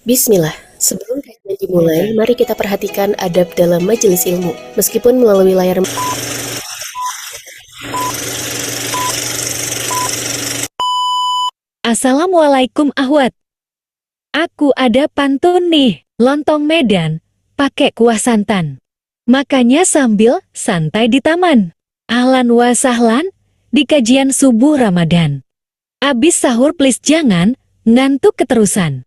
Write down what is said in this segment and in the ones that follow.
Bismillah, sebelum kajian dimulai, mari kita perhatikan adab dalam majelis ilmu. Meskipun melalui layar. Assalamualaikum Ahwat. Aku ada pantun nih, lontong Medan, pakai kuah santan. Makanya sambil santai di taman. Ahlan wa sahlan, di kajian subuh Ramadan. Abis sahur please jangan, ngantuk keterusan.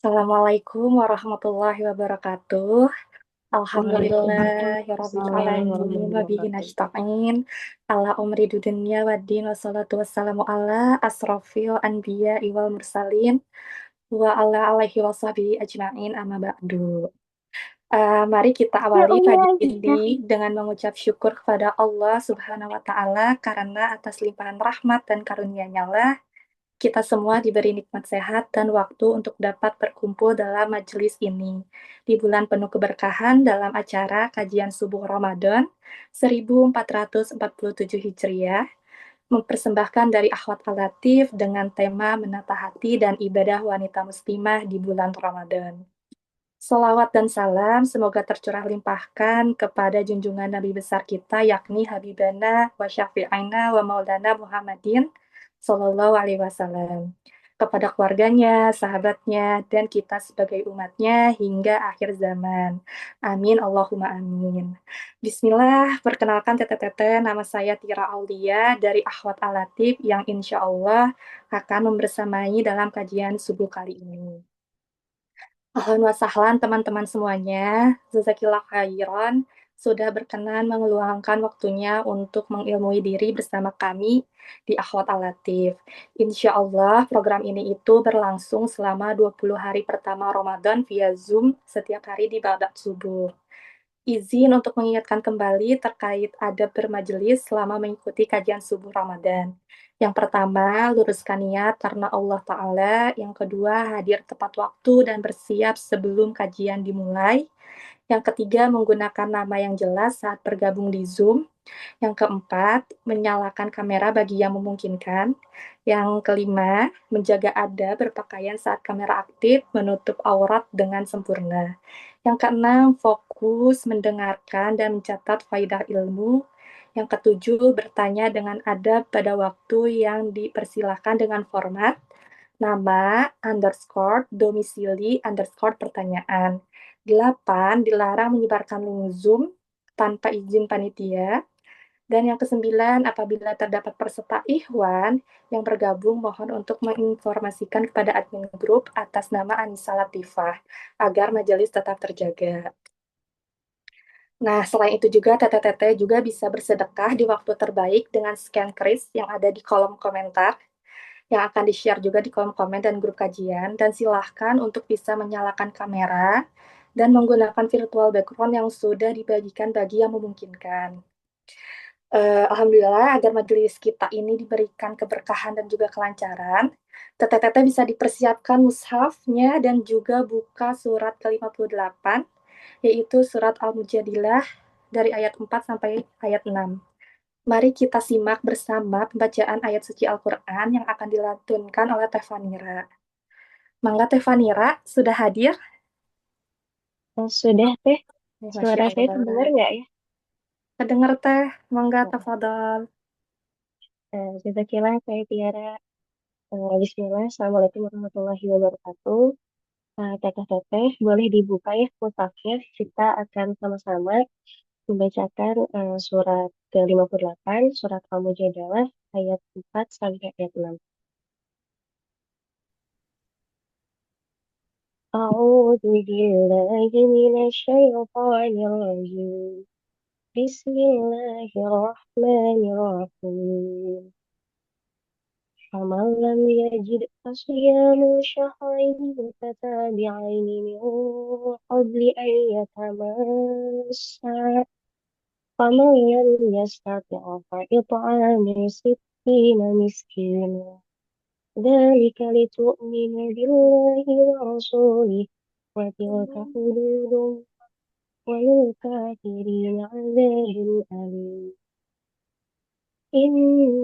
Assalamualaikum warahmatullahi wabarakatuh. Alhamdulillahirabbil Waalaikumsalam alamin wa bihi warahmatullahi nasta'in. Ala umri dunya waddin wassalatu wassalamu ala asrofil anbiya wal mursalin wa ala alihi washabihi ajmain amma ba'du. Mari kita awali pagi ini dengan mengucap syukur kepada Allah Subhanahu wa taala karena atas limpahan rahmat dan karunia-Nya lah kita semua diberi nikmat sehat dan waktu untuk dapat berkumpul dalam majelis ini di bulan penuh keberkahan dalam acara kajian subuh Ramadan 1447 Hijriah, mempersembahkan dari Akhwat Al-Latif dengan tema menata hati dan ibadah wanita muslimah di bulan Ramadan. Salawat dan salam semoga tercurah limpahkan kepada junjungan Nabi besar kita yakni Habibana wa Syafi'ina wa Maulana Muhammadin Sallallahu Alaihi Wasallam, kepada keluarganya, sahabatnya, dan kita sebagai umatnya hingga akhir zaman. Amin, Allahumma amin. Bismillah, perkenalkan teteh-teteh, nama saya Tira Aulia dari Akhwat Al-Latif yang insya Allah akan membersamai dalam kajian subuh kali ini. Ahlan wa sahlan teman-teman semuanya, jazakillah khairan sudah berkenan mengeluangkan waktunya untuk mengilmui diri bersama kami di Akhwat Al-Latif. Insya Allah program ini itu berlangsung selama 20 hari pertama Ramadan via Zoom setiap hari di ba'da subuh. Izin untuk mengingatkan kembali terkait adab bermajelis selama mengikuti kajian subuh Ramadan. Yang pertama, luruskan niat karena Allah Ta'ala. Yang kedua, hadir tepat waktu dan bersiap sebelum kajian dimulai. Yang ketiga, menggunakan nama yang jelas saat bergabung di Zoom. Yang keempat, menyalakan kamera bagi yang memungkinkan. Yang kelima, menjaga adab berpakaian saat kamera aktif, menutup aurat dengan sempurna. Yang keenam, fokus mendengarkan dan mencatat faidah ilmu. Yang ketujuh, bertanya dengan adab pada waktu yang dipersilahkan dengan format nama, underscore, domisili, underscore, pertanyaan. 8. Dilarang menyebarkan link Zoom tanpa izin panitia. Dan yang kesembilan, apabila terdapat peserta Ikhwan yang bergabung, mohon untuk menginformasikan kepada admin grup atas nama Anissa Latifah, agar majelis tetap terjaga. Nah, selain itu juga teteh-teteh juga bisa bersedekah di waktu terbaik dengan scan kris yang ada di kolom komentar, yang akan di-share juga di kolom komen dan grup kajian, dan silahkan untuk bisa menyalakan kamera dan menggunakan virtual background yang sudah dibagikan bagi yang memungkinkan. Alhamdulillah agar majelis kita ini diberikan keberkahan dan juga kelancaran. Teteh-teteh bisa dipersiapkan mushafnya dan juga buka surat ke-58, yaitu surat Al-Mujadilah dari ayat 4 sampai ayat 6. Mari kita simak bersama pembacaan ayat suci Al-Quran yang akan dilantunkan oleh Teh Fanira. Mangga Teh Fanira, sudah hadir? Sudah teh, Masya suara saya terdengar Allah. nggak ya? Kedengar Teh, mangga Nah, tafadhol. Jazakillah saya Tiara. Bismillah, Assalamualaikum warahmatullahi wabarakatuh. Teteh-teteh, boleh dibuka ya mushafnya. Kita akan sama-sama membacakan surat ke-58, surat Al-Mujadalah, ayat 4 sampai ayat 6. أعوذ بالله من الشيطان الرجيم. بسم الله الرحمن الرحيم. فمن لم يجد فصيام شهرين متتابعين من قبل أن يتماسا، فمن لم يستطع فإطعام 60 مسكينا، ذلك لتؤمنوا بالله ورسوله، وتلك حدود الله، وللكافرين عذاب أليم. إن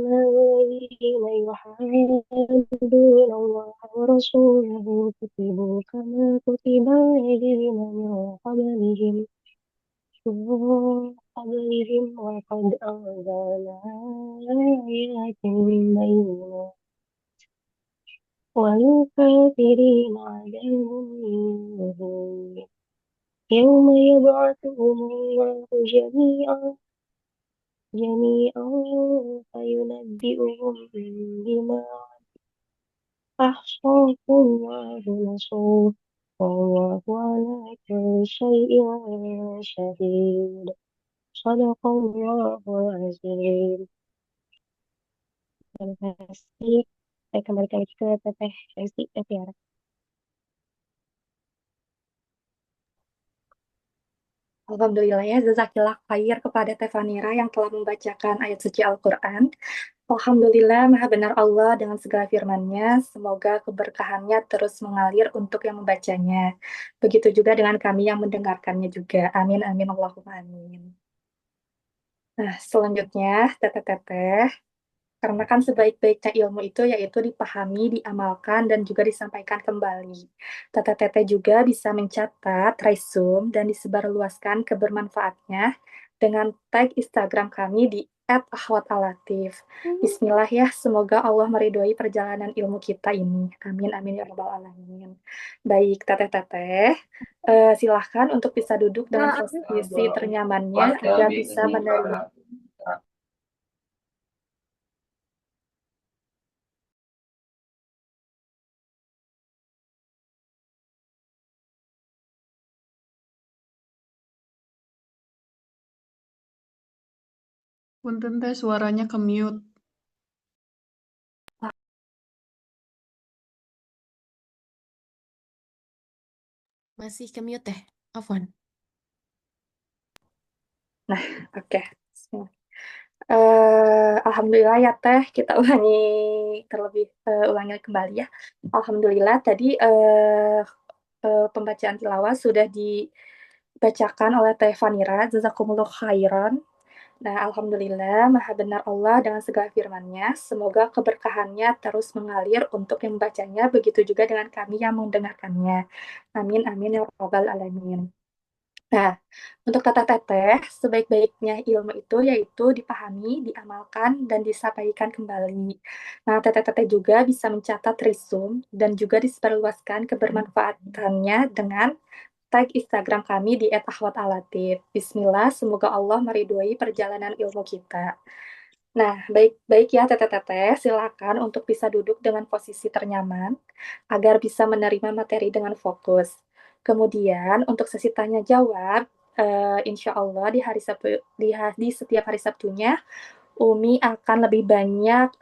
الذين يحادون الله ورسوله كتبوا كما كتب الذين من قبلهم وقد أنزلنا آيات بينات وللكافرين عذاب مهين. يوم يبعثهم الله جميعا فينبئهم بما أحصاه الله ونسوه، والله على كل شيء شهيد. صدق الله العظيم. Terima kasih. Saya kembalikan lagi ke Teteh Resti Tiara. Alhamdulillah ya, jazakillah khair kepada Teh Fanira yang telah membacakan ayat suci Al-Quran. Alhamdulillah, maha benar Allah dengan segala firman-Nya. Semoga keberkahannya terus mengalir untuk yang membacanya. Begitu juga dengan kami yang mendengarkannya juga. Amin, amin, Allahumma amin. Nah, selanjutnya, teteh-teteh, karena kan sebaik-baiknya ilmu itu yaitu dipahami, diamalkan, dan juga disampaikan kembali. Teteh-teteh juga bisa mencatat, resume, dan disebarluaskan kebermanfaatnya dengan tag Instagram kami di @ahwatalatif. Bismillah ya, semoga Allah meridhoi perjalanan ilmu kita ini. Amin, amin ya rabbal alamin. Baik, teteh-teteh, silahkan untuk bisa duduk dengan posisi ternyamannya agar bisa menerima. Punten teh suaranya ke mute. Masih ke mute teh, Afwan. Oke. Alhamdulillah ya Teh, kita ulangi kembali ya. Alhamdulillah tadi pembacaan tilawah sudah dibacakan oleh Teh Fanira, jazakumullah khairan. Nah, Alhamdulillah, maha benar Allah dengan segala firman-Nya. Semoga keberkahannya terus mengalir untuk yang membacanya, begitu juga dengan kami yang mendengarkannya. Amin, amin, ya rabbal alamin. Nah, untuk teteh-teteh, sebaik-baiknya ilmu itu yaitu dipahami, diamalkan, dan disampaikan kembali. Nah, teteh-teteh juga bisa mencatat resume dan juga disebarluaskan kebermanfaatannya dengan tag Instagram kami di @ahwatalatif. Bismillah, semoga Allah meridhoi perjalanan ilmu kita. Nah, baik-baik ya teteh-teteh, silakan untuk bisa duduk dengan posisi ternyaman agar bisa menerima materi dengan fokus. Kemudian untuk sesi tanya jawab, insya Allah di hari Sabtu, di setiap hari Sabtunya Umi akan lebih banyak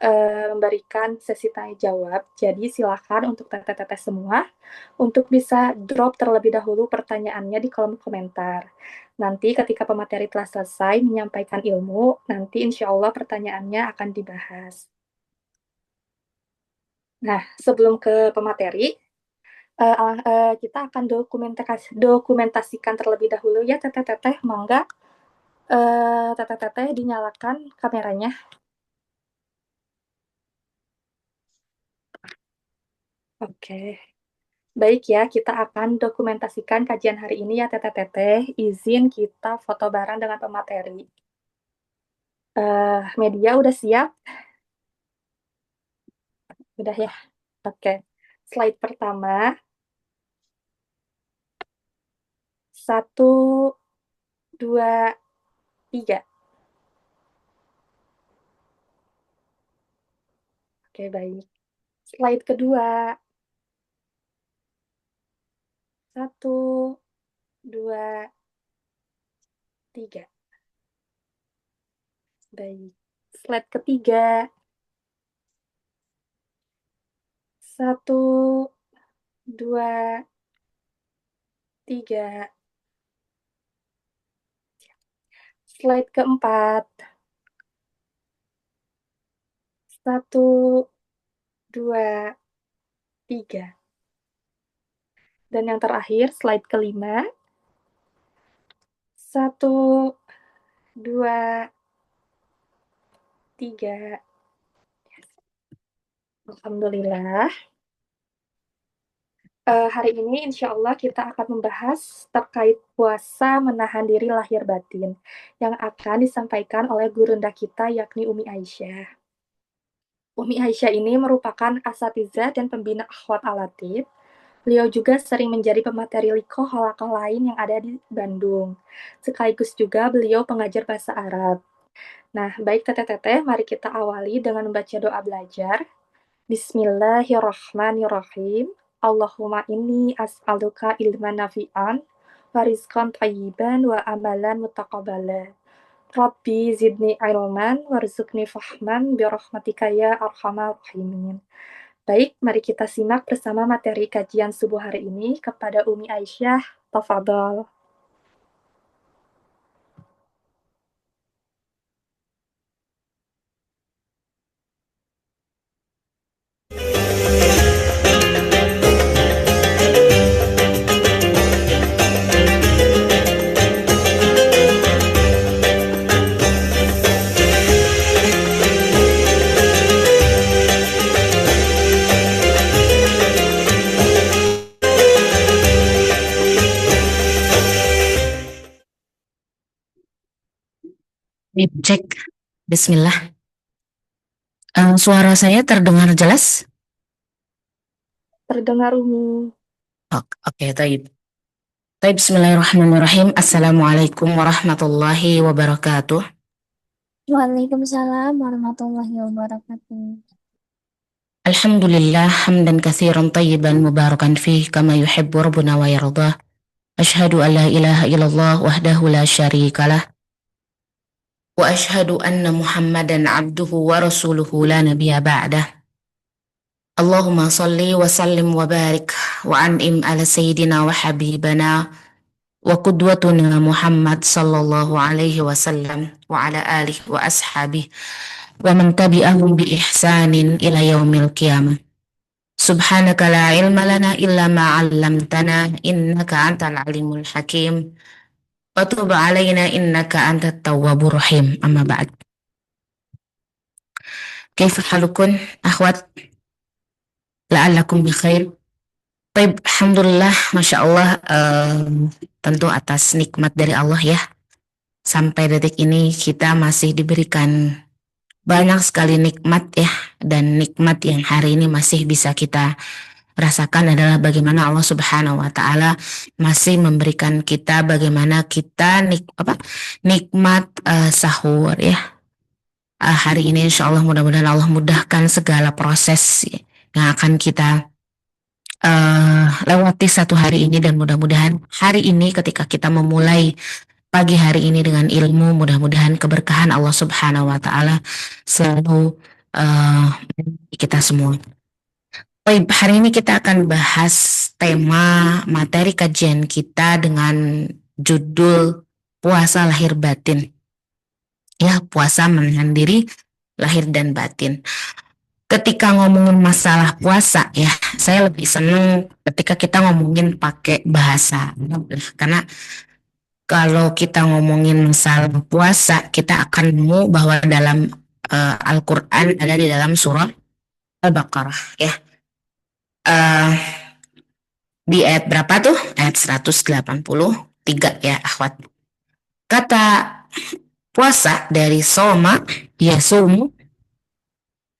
memberikan sesi tanya jawab. Jadi silakan untuk teteh-teteh semua untuk bisa drop terlebih dahulu pertanyaannya di kolom komentar. Nanti ketika pemateri telah selesai menyampaikan ilmu, nanti insya Allah pertanyaannya akan dibahas. Nah, sebelum ke pemateri, kita akan dokumentasikan terlebih dahulu ya teteh-teteh, mangga teteh-teteh dinyalakan kameranya. Oke. Baik ya, kita akan dokumentasikan kajian hari ini ya teteh-teteh. Izin kita foto bareng dengan pemateri. Media udah siap? Udah ya? Oke. Slide pertama. 1, 2, 3. Oke, baik. Slide kedua. 1, 2, 3. Baik. Slide ketiga. 1, 2, 3. Slide keempat. 1, 2, 3. Dan yang terakhir, slide kelima. 1, 2, 3. Alhamdulillah. Hari ini insya Allah kita akan membahas terkait puasa menahan diri lahir batin yang akan disampaikan oleh gurunda kita yakni Umi Aisyah. Umi Aisyah ini merupakan asatidzah dan pembina akhwat alatif. Beliau juga sering menjadi pemateri liko halaqah lain yang ada di Bandung. Sekaligus juga beliau pengajar bahasa Arab. Nah, baik teteh-teteh, mari kita awali dengan membaca doa belajar. Bismillahirrahmanirrahim. Allahumma inni as'aluka ilman nafi'an, wa rizqan thayyiban, wa amalan mutaqabbala. Rabbi zidni ilman, warzuqni fahman, birahmatika ya arhamar rahimin. Baik, mari kita simak bersama materi kajian subuh hari ini kepada Umi Aisyah. Tafadhol. Cek, Bismillah. Suara saya terdengar jelas? Terdengar Umi. Oke, taib. Taib, Bismillahirrahmanirrahim. Assalamualaikum warahmatullahi wabarakatuh. Waalaikumsalam warahmatullahi wabarakatuh. Alhamdulillah, hamdan kathiran tayyiban mubarakan fih, kama yuhibbu rabbuna wa yardah. Ashhadu an la ilaha illallah wahdahu la syarikalah. Wa ashhadu anna Muhammadan abduhu wa rasuluhu la nabiyya ba'dah. Allahumma salli wa sallim wa barik wa an'im ala sayyidina wa habibana wa qudwatuna Muhammad sallallahu alaihi wasallam wa ala alihi wa ashabihi wa man tabi'ahum bi ihsanin ila yaumil qiyamah. Subhanaka la ilma lana illa ma 'allamtana innaka antal alimul hakim. Wa tub alaina innaka antat tawwabur rahim. Amma ba'd. Kaifa halukun akhwat? La'allakum bi khair. Baik, alhamdulillah, masya Allah, tentu atas nikmat dari Allah ya. Sampai detik ini kita masih diberikan banyak sekali nikmat ya, dan nikmat yang hari ini masih bisa kita rasakan adalah bagaimana Allah Subhanahu wa Ta'ala masih memberikan kita bagaimana kita nikmat sahur ya. Hari ini insya Allah mudah-mudahan Allah mudahkan segala proses yang akan kita lewati satu hari ini, dan mudah-mudahan hari ini ketika kita memulai pagi hari ini dengan ilmu. Mudah-mudahan keberkahan Allah Subhanahu wa Ta'ala selalu menyertai kita semua. Baik, hari ini kita akan bahas tema materi kajian kita dengan judul puasa lahir batin. Ya, puasa menahan diri lahir dan batin. Ketika ngomongin masalah puasa ya, saya lebih seneng ketika kita ngomongin pakai bahasa. Karena kalau kita ngomongin masalah puasa, kita akan nemu bahwa dalam Al-Quran ada di dalam surah Al-Baqarah ya. Di ayat berapa tuh? Ayat 183 ya, akhwat. Kata puasa dari soma, ya sumu,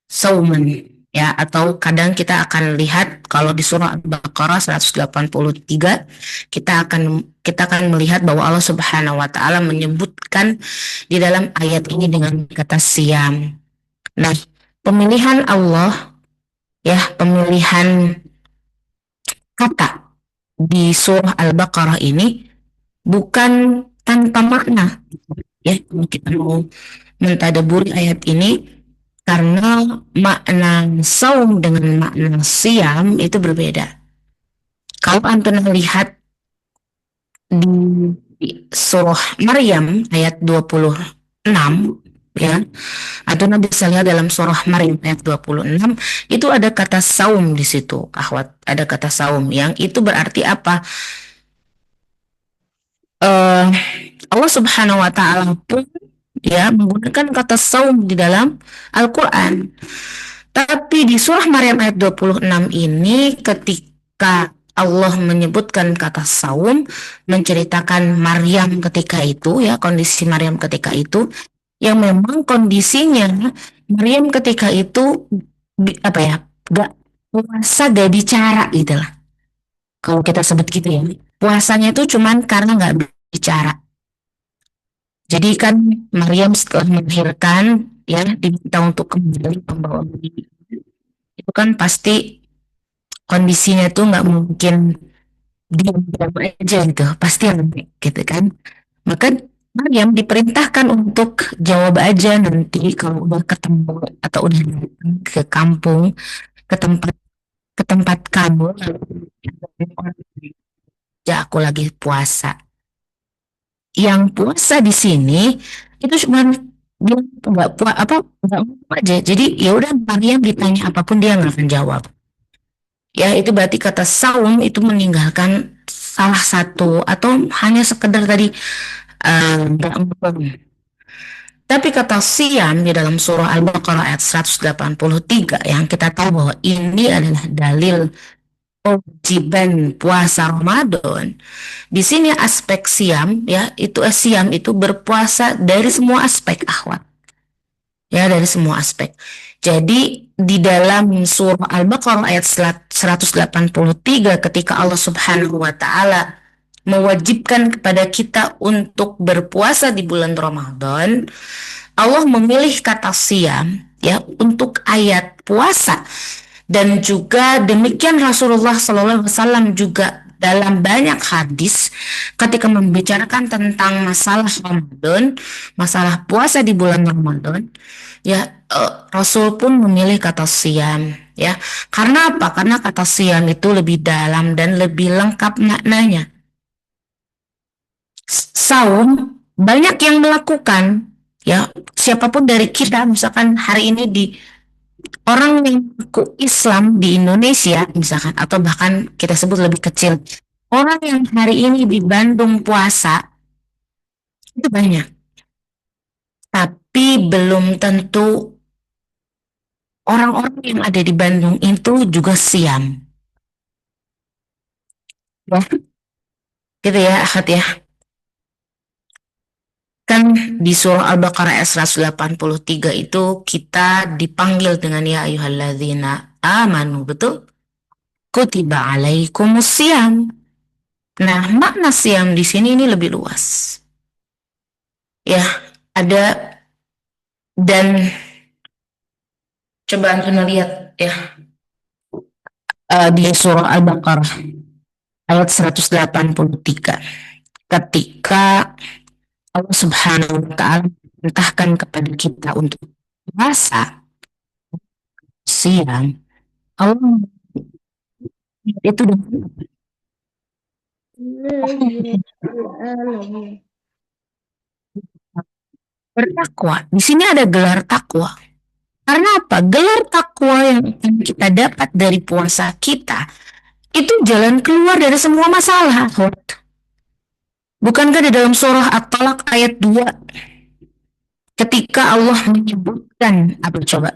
sauman ya, atau kadang kita akan lihat kalau di surah Al-Baqarah 183 kita akan melihat bahwa Allah Subhanahu wa Ta'ala menyebutkan di dalam ayat ini dengan kata siam. Nah, pemilihan Allah ya, pemilihan kata di surah Al-Baqarah ini bukan tanpa makna ya. Kita mau mentadaburi ayat ini karena makna saum dengan makna siam itu berbeda. Kalau antum lihat di surah Maryam ayat 26 ya, atau bisa lihat dalam surah Maryam ayat 26 itu ada kata saum di situ, akhwat, ada kata saum yang itu berarti apa? Allah Subhanahu wa Ta'ala pun ya menggunakan kata saum di dalam Al-Quran. Tapi di surah Maryam ayat 26 ini ketika Allah menyebutkan kata saum, menceritakan Maryam ketika itu ya, kondisi Maryam ketika itu yang memang kondisinya Maryam ketika itu apa ya, gak puasa, gak bicara gitu lah. Kalau kita sebut gitu ya, puasanya itu cuman karena gak bicara. Jadi kan Maryam setelah melahirkan ya diminta untuk kembali membawa bayi. Itu kan pasti kondisinya tuh nggak mungkin diam aja gitu, pasti nanti gitu kan. Maka Maryam diperintahkan untuk jawab aja nanti kalau udah ketemu atau udah datang ke kampung, ke tempat kamu, ya aku lagi puasa. Yang puasa di sini itu cuma dia nggak nggak aja. Jadi ya udah, Maryam ditanya apapun dia nggak akan jawab. Ya itu berarti kata saum itu meninggalkan salah satu atau hanya sekedar tadi nggak ngomong. Tapi kata siam di dalam surah Al-Baqarah ayat 183 yang kita tahu bahwa ini adalah dalil kewajiban puasa Ramadan. Di sini aspek siam ya, itu siam itu berpuasa dari semua aspek, akhwat. Ya, dari semua aspek. Jadi di dalam surah Al-Baqarah ayat 183 ketika Allah Subhanahu wa Ta'ala mewajibkan kepada kita untuk berpuasa di bulan Ramadan, Allah memilih kata siam ya untuk ayat puasa. Dan juga demikian Rasulullah SAW juga dalam banyak hadis ketika membicarakan tentang masalah Ramadan, masalah puasa di bulan Ramadan, ya Rasul pun memilih kata siam ya. Karena apa? Karena kata siam itu lebih dalam dan lebih lengkap maknanya. Saum banyak yang melakukan ya, siapapun dari kita misalkan hari ini di orang yang mengaku Islam di Indonesia misalkan, atau bahkan kita sebut lebih kecil, orang yang hari ini di Bandung puasa itu banyak, tapi belum tentu orang-orang yang ada di Bandung itu juga siam ya, gitu ya akhat ya. Kan di surah Al-Baqarah ayat 183 itu kita dipanggil dengan ya ayyuhalladzina amanu, betul? Kutiba alaikumus siyam. Nah, makna siam di sini ini lebih luas. Ya, ada, dan coba Anda lihat ya di surah Al-Baqarah ayat 183 ketika Allah Subhanahu wa Ta'ala perintahkan kepada kita untuk puasa, siang. Allah itu bertakwa. Di sini ada gelar takwa. Karena apa? Gelar takwa yang akan kita dapat dari puasa kita itu jalan keluar dari semua masalah. Bukankah di dalam surah At-Talaq ayat 2 ketika Allah menyebutkan apa coba?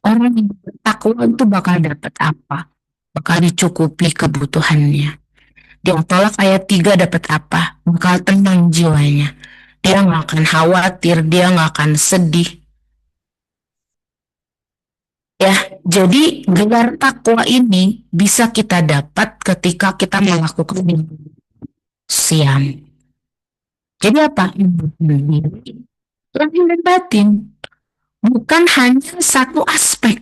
Orang yang bertakwa itu bakal dapat apa? Bakal dicukupi kebutuhannya. Di At-Talaq ayat 3 dapat apa? Bakal tenang jiwanya. Dia nggak akan khawatir, dia nggak akan sedih. Ya, jadi gelar takwa ini bisa kita dapat ketika kita melakukan siam. Jadi apa? Lahir dan batin. Bukan hanya satu aspek,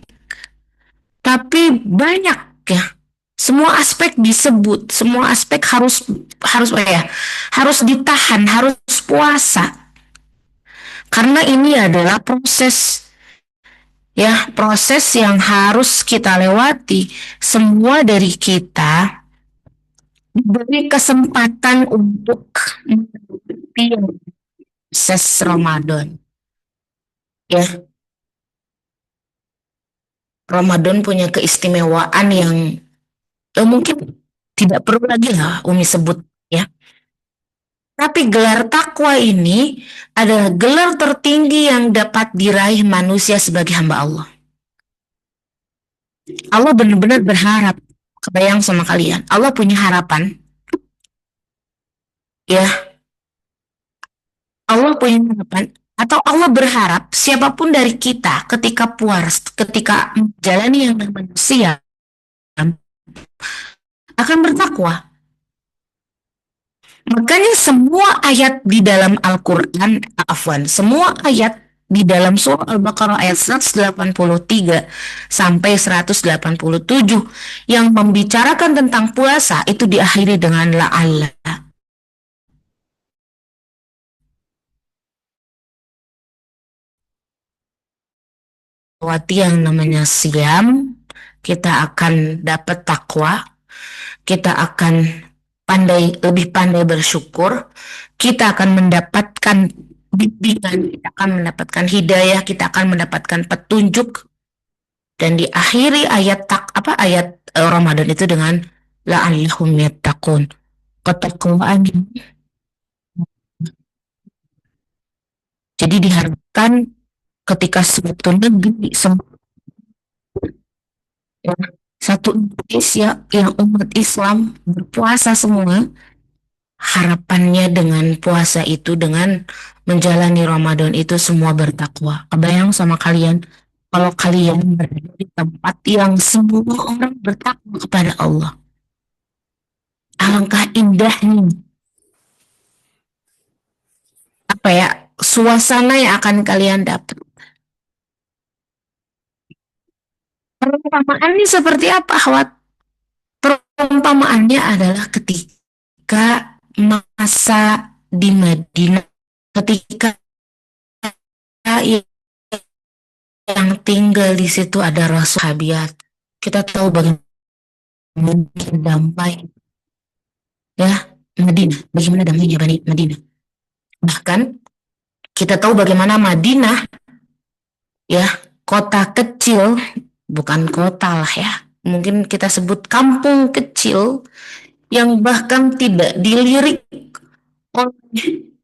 tapi banyak ya. Semua aspek disebut, semua aspek harus ditahan, harus puasa. Karena ini adalah proses yang harus kita lewati. Semua dari kita diberi kesempatan untuk mengikuti proses Ramadan. Ya, Ramadan punya keistimewaan yang mungkin tidak perlu lagi lah Umi sebut ya. Tapi gelar takwa ini adalah gelar tertinggi yang dapat diraih manusia sebagai hamba Allah. Allah benar-benar berharap, kebayang sama kalian, Allah punya harapan. Ya, Allah punya harapan atau Allah berharap siapapun dari kita ketika menjalani yang namanya siam akan bertakwa. Makanya semua ayat di dalam Al-Quran, semua ayat di dalam surah Al-Baqarah ayat 183 sampai 187 yang membicarakan tentang puasa itu diakhiri dengan la'alla. Waktu yang namanya siam, kita akan dapat takwa, kita akan lebih pandai bersyukur, kita akan mendapatkan bimbingan, kita akan mendapatkan hidayah, kita akan mendapatkan petunjuk, dan diakhiri ayat Ramadan itu dengan la'allahum yattaqun, ketakwaan. Jadi diharapkan ketika suatu negeri, satu Indonesia yang umat Islam berpuasa semua, harapannya dengan puasa itu, dengan menjalani Ramadan itu semua bertakwa. Kebayang sama kalian kalau kalian berada di tempat yang semua orang bertakwa kepada Allah. Alangkah indahnya suasana yang akan kalian dapat. Perumpamaannya seperti apa, Ahwat? Perumpamaannya adalah ketika masa di Madinah, ketika yang tinggal di situ ada Rasul Habiat. Kita tahu bagaimana damai ya Madinah, bagaimana damainya Madinah. Bahkan kita tahu bagaimana Madinah ya, kota kecil, bukan kota lah ya, mungkin kita sebut kampung kecil yang bahkan tidak dilirik oleh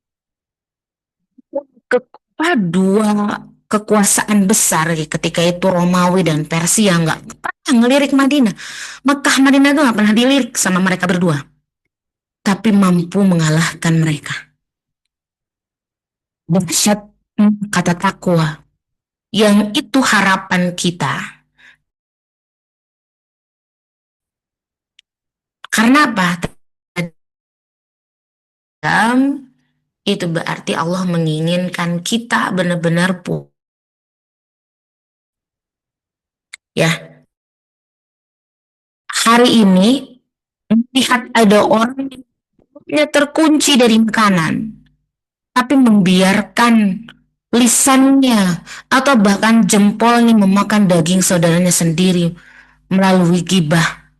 dua kekuasaan besar ketika itu, Romawi dan Persia, nggak pernah ngelirik Madinah. Makkah Madinah itu nggak pernah dilirik sama mereka berdua, tapi mampu mengalahkan mereka. Dahsyat kata takwa, yang itu harapan kita. Karena apa? Itu berarti Allah menginginkan kita benar-benar ya. Hari ini melihat ada orang yang terkunci dari makanan, tapi membiarkan lisannya atau bahkan jempolnya memakan daging saudaranya sendiri melalui gibah,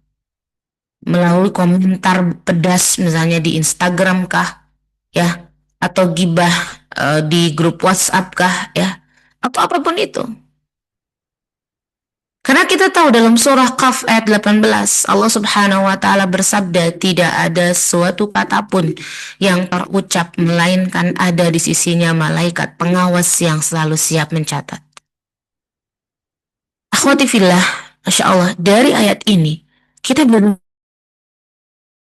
melalui komentar pedas misalnya di Instagram kah, ya, atau gibah di grup WhatsApp kah, ya, atau apapun itu. Karena kita tahu dalam surah Qaf ayat 18, Allah Subhanahu wa taala bersabda, tidak ada suatu kata pun yang terucap melainkan ada di sisinya malaikat pengawas yang selalu siap mencatat. Akhwati fillah, Masya Allah, dari ayat ini kita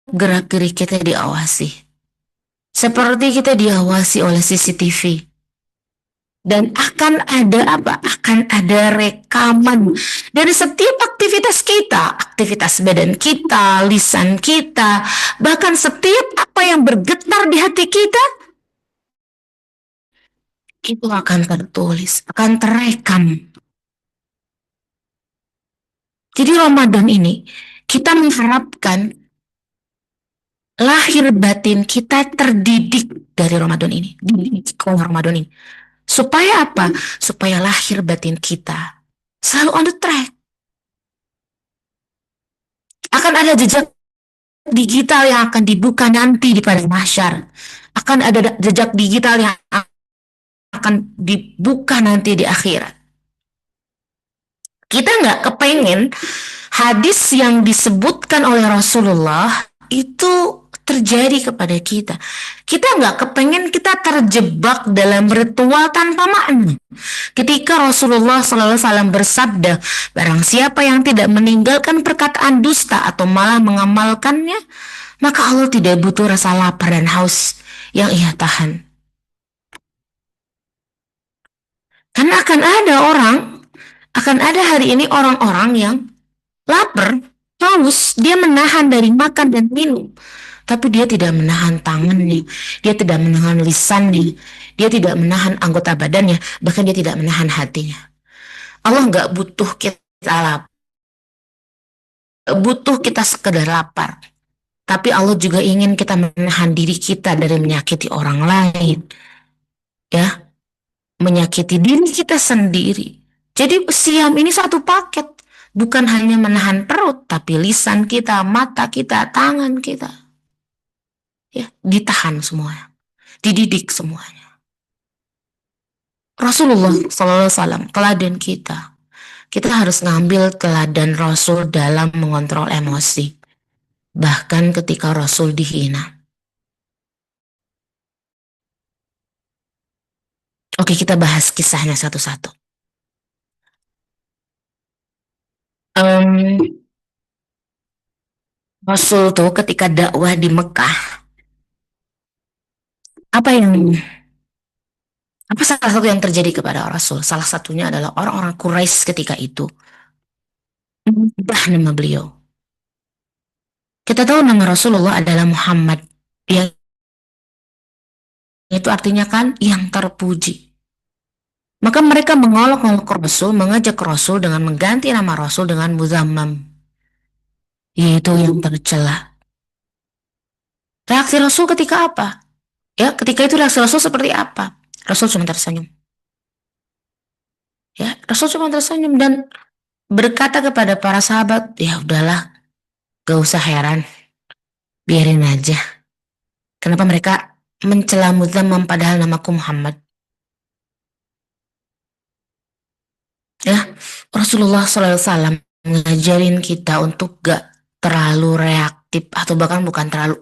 gerak-gerik kita diawasi. Seperti kita diawasi oleh CCTV. Dan akan ada apa? Akan ada rekaman dari setiap aktivitas kita, aktivitas badan kita, lisan kita, bahkan setiap apa yang bergetar di hati kita, itu akan tertulis, akan terekam. Jadi Ramadan ini, kita mengharapkan lahir batin kita terdidik dari Ramadan ini, dididik oleh Ramadan ini. Supaya apa? Supaya lahir batin kita selalu on the track. Akan ada jejak digital yang akan dibuka nanti di padang mahsyar. Akan ada jejak digital yang akan dibuka nanti di akhirat. Kita nggak kepengen hadis yang disebutkan oleh Rasulullah itu terjadi kepada kita. Kita nggak kepengen kita terjebak dalam ritual tanpa makna. Ketika Rasulullah SAW bersabda, barang siapa yang tidak meninggalkan perkataan dusta atau malah mengamalkannya, maka Allah tidak butuh rasa lapar dan haus yang ia tahan. Karena akan ada hari ini orang-orang yang lapar, haus, dia menahan dari makan dan minum. Tapi dia tidak menahan tangannya, dia tidak menahan lisannya, dia tidak menahan anggota badannya, bahkan dia tidak menahan hatinya. Allah nggak butuh kita lapar, butuh kita sekedar lapar. Tapi Allah juga ingin kita menahan diri kita dari menyakiti orang lain, ya, menyakiti diri kita sendiri. Jadi siam ini satu paket, bukan hanya menahan perut, tapi lisan kita, mata kita, tangan kita. Ya, ditahan semuanya, dididik semuanya. Rasulullah SAW, teladan kita. Kita harus ngambil teladan Rasul dalam mengontrol emosi. Bahkan ketika Rasul dihina. Oke, kita bahas kisahnya satu-satu. Rasul tuh ketika dakwah di Mekah, apa salah satu yang terjadi kepada Rasul? Salah satunya adalah orang-orang Quraisy ketika itu mengubah nama beliau. Kita tahu nama Rasulullah adalah Muhammad, yang itu artinya kan yang terpuji. Maka mereka mengolok-olok Rasul, mengajak Rasul dengan mengganti nama Rasul dengan Muzammam, yaitu yang tercela. Reaksi Rasul ketika apa? Ya, ketika itu reaksi Rasul seperti apa? Rasul cuma tersenyum. Ya, Rasul cuma tersenyum dan berkata kepada para sahabat, ya udahlah, gak usah heran, biarin aja. Kenapa mereka mencela Muzammam padahal namaku Muhammad? Ya, Rasulullah SAW ngajarin kita untuk gak terlalu reaktif, atau bahkan bukan terlalu,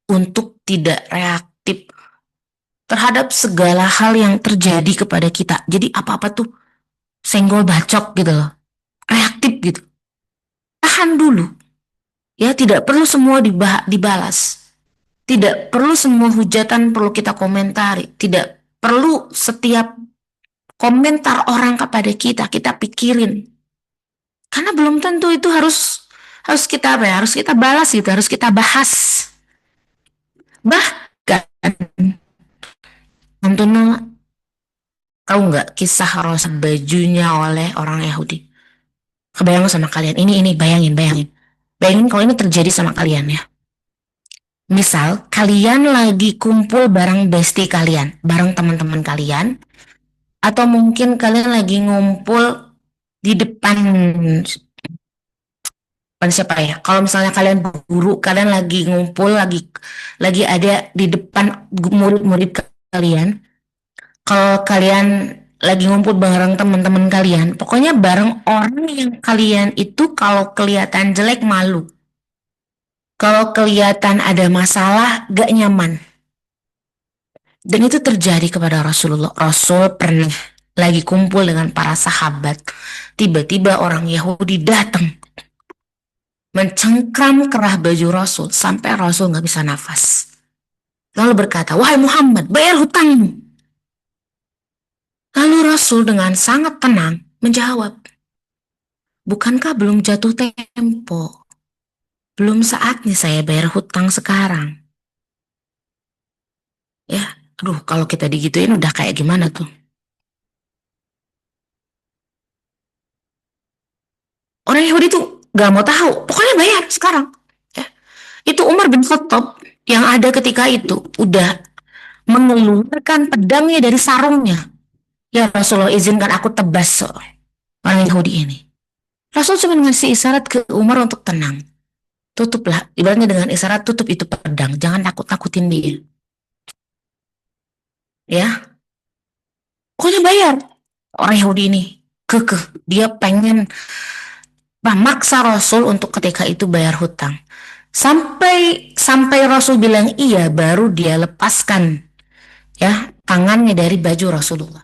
untuk tidak reaktif terhadap segala hal yang terjadi kepada kita. Jadi apa-apa tuh senggol bacok gitu loh, reaktif gitu. Tahan dulu. Ya, tidak perlu semua dibalas. Tidak perlu semua hujatan perlu kita komentari. Tidak perlu setiap komentar orang kepada kita pikirin. Karena belum tentu itu harus kita harus kita balas gitu, harus kita bahas. Bahkan Antono, tahu nggak kisah rosak bajunya oleh orang Yahudi? Kebayang sama kalian? Ini bayangin. Bayangin kalau ini terjadi sama kalian ya. Misal kalian lagi kumpul bareng bestie kalian, bareng teman-teman kalian, atau mungkin kalian lagi ngumpul di depan siapa ya? Kalau misalnya kalian guru, kalian lagi ngumpul, lagi ada di depan murid-murid kalian. Kalau kalian lagi ngumpul bareng teman-teman kalian, pokoknya bareng orang yang kalian itu kalau kelihatan jelek malu. Kalau kelihatan ada masalah, gak nyaman. Dan itu terjadi kepada Rasulullah. Rasul pernah lagi kumpul dengan para sahabat. Tiba-tiba orang Yahudi datang, mencengkram kerah baju Rasul sampai Rasul gak bisa nafas. Lalu berkata, "Wahai Muhammad, bayar hutangmu." Lalu Rasul dengan sangat tenang menjawab, "Bukankah belum jatuh tempo? Belum saatnya saya bayar hutang sekarang." Ya, aduh, kalau kita digituin udah kayak gimana tuh? Orang Yahudi tuh gak mau tahu, pokoknya bayar sekarang. Ya. Itu Umar bin Khattab yang ada ketika itu udah mengeluarkan pedangnya dari sarungnya. "Ya Rasulullah, izinkan aku tebas orang Yahudi ini." Rasul cuma ngasih isyarat ke Umar untuk tenang. Tutuplah, ibaratnya dengan isyarat, tutup itu pedang, jangan takut-takutin dia. Ya, pokoknya bayar. Orang Yahudi ini kekeh, dia pengen memaksa Rasul untuk ketika itu bayar hutang. Sampai Rasul bilang iya, baru dia lepaskan ya tangannya dari baju Rasulullah.